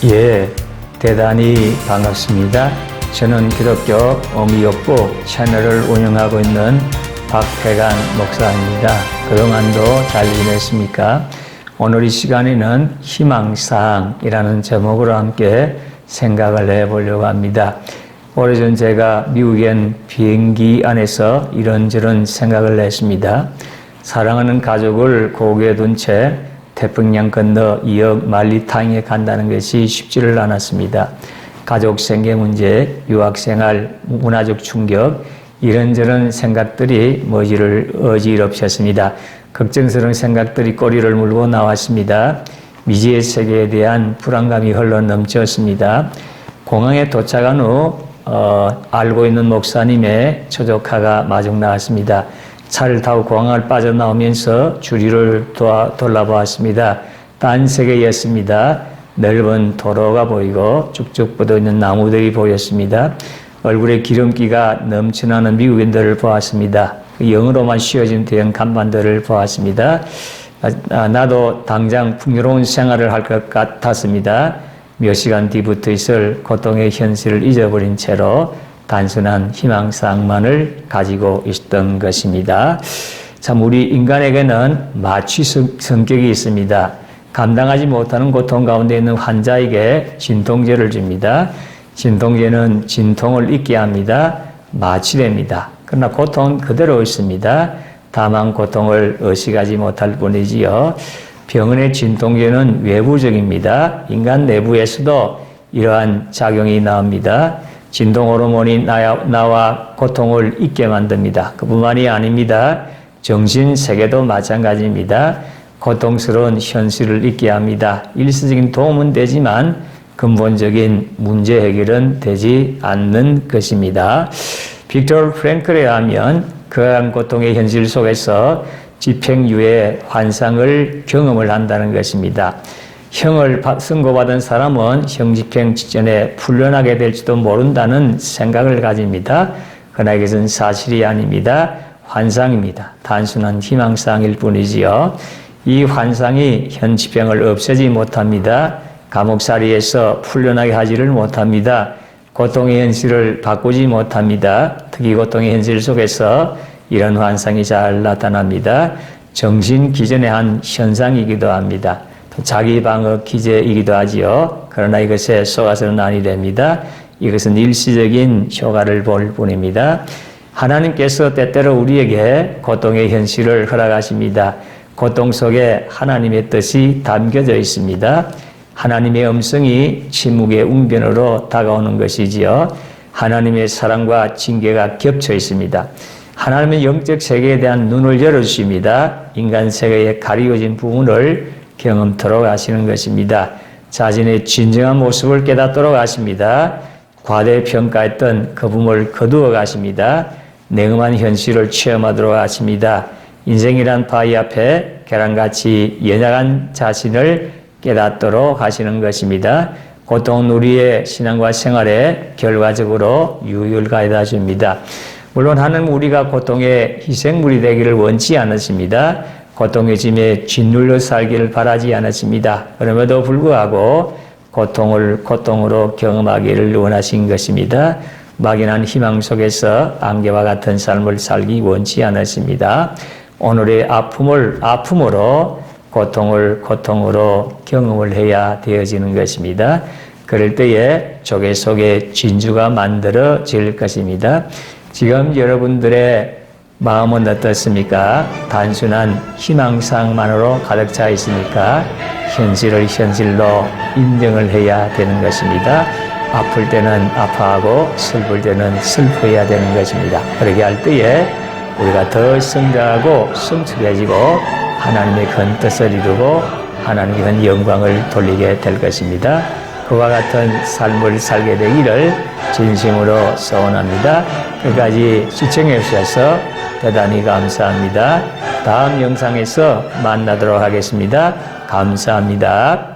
예, 대단히 반갑습니다. 저는 기독교 어미역부 채널을 운영하고 있는 박태관 목사입니다. 그동안도 잘 지냈습니까? 오늘 이 시간에는 희망사항이라는 제목으로 함께 생각을 해보려고 합니다. 오래전 제가 미국엔 비행기 안에서 이런저런 생각을 했습니다. 사랑하는 가족을 고국에 둔 채 태평양 건너 2억 마일리 땅에 간다는 것이 쉽지를 않았습니다. 가족 생계 문제, 유학생활, 문화적 충격, 이런저런 생각들이 머지를 어지럽혔습니다. 걱정스러운 생각들이 꼬리를 물고 나왔습니다. 미지의 세계에 대한 불안감이 흘러 넘쳤습니다. 공항에 도착한 후 알고 있는 목사님의 초조카가 마중 나왔습니다. 차를 타고 공항을 빠져나오면서 주위를 돌아보았습니다. 딴 세계였습니다. 넓은 도로가 보이고 쭉쭉 뻗어있는 나무들이 보였습니다. 얼굴에 기름기가 넘쳐나는 미국인들을 보았습니다. 영어로만 씌워진 대형 간판들을 보았습니다. 나도 당장 풍요로운 생활을 할 것 같았습니다. 몇 시간 뒤부터 있을 고통의 현실을 잊어버린 채로 단순한 희망사항만을 가지고 있었던 것입니다. 참 우리 인간에게는 마취 성격이 있습니다. 감당하지 못하는 고통 가운데 있는 환자에게 진통제를 줍니다. 진통제는 진통을 잊게 합니다. 마취됩니다. 그러나 고통은 그대로 있습니다. 다만 고통을 의식하지 못할 뿐이지요. 병원의 진통제는 외부적입니다. 인간 내부에서도 이러한 작용이 나옵니다. 진동 호르몬이 나와 고통을 잊게 만듭니다. 그뿐만이 아닙니다. 정신 세계도 마찬가지입니다. 고통스러운 현실을 잊게 합니다. 일시적인 도움은 되지만 근본적인 문제 해결은 되지 않는 것입니다. 빅터 프랭클에 의하면 그러한 고통의 현실 속에서 집행유예 환상을 경험을 한다는 것입니다. 형을 선고받은 사람은 형집행 직전에 풀려나게 될지도 모른다는 생각을 가집니다. 그러나 이것은 사실이 아닙니다. 환상입니다. 단순한 희망사항일 뿐이지요. 이 환상이 현 집행을 없애지 못합니다. 감옥살이에서 풀려나게 하지를 못합니다. 고통의 현실을 바꾸지 못합니다. 특히 고통의 현실 속에서 이런 환상이 잘 나타납니다. 정신 기전의 한 현상이기도 합니다. 자기 방어 기제이기도 하지요. 그러나 이것에 속아서는 아니 됩니다. 이것은 일시적인 효과를 볼 뿐입니다. 하나님께서 때때로 우리에게 고통의 현실을 허락하십니다. 고통 속에 하나님의 뜻이 담겨져 있습니다. 하나님의 음성이 침묵의 웅변으로 다가오는 것이지요. 하나님의 사랑과 징계가 겹쳐 있습니다. 하나님의 영적 세계에 대한 눈을 열어주십니다. 인간 세계에 가리워진 부분을 경험토록 하시는 것입니다. 자신의 진정한 모습을 깨닫도록 하십니다. 과대평가했던 거부을 거두어 가십니다. 냉엄한 현실을 체험하도록 하십니다. 인생이란 바위 앞에 계란같이 연약한 자신을 깨닫도록 하시는 것입니다. 고통은 우리의 신앙과 생활에 결과적으로 유익을 가져다 줍니다. 물론 하나님은 우리가 고통의 희생물이 되기를 원치 않으십니다. 고통의 짐에 짓눌려 살기를 바라지 않으십니다. 그럼에도 불구하고 고통을 고통으로 경험하기를 원하신 것입니다. 막연한 희망 속에서 안개와 같은 삶을 살기 원치 않으십니다. 오늘의 아픔을 아픔으로 고통을 고통으로 경험을 해야 되어지는 것입니다. 그럴 때에 조개 속에 진주가 만들어질 것입니다. 지금 여러분들의 마음은 어떻습니까? 단순한 희망사항만으로 가득 차 있으니까 현실을 현실로 인정을 해야 되는 것입니다. 아플 때는 아파하고 슬플 때는 슬퍼해야 되는 것입니다. 그렇게 할 때에 우리가 더 성장하고 성숙해지고 하나님의 큰 뜻을 이루고 하나님의 큰 영광을 돌리게 될 것입니다. 그와 같은 삶을 살게 되기를 진심으로 소원합니다. 끝까지 시청해 주셔서 대단히 감사합니다. 다음 영상에서 만나도록 하겠습니다. 감사합니다.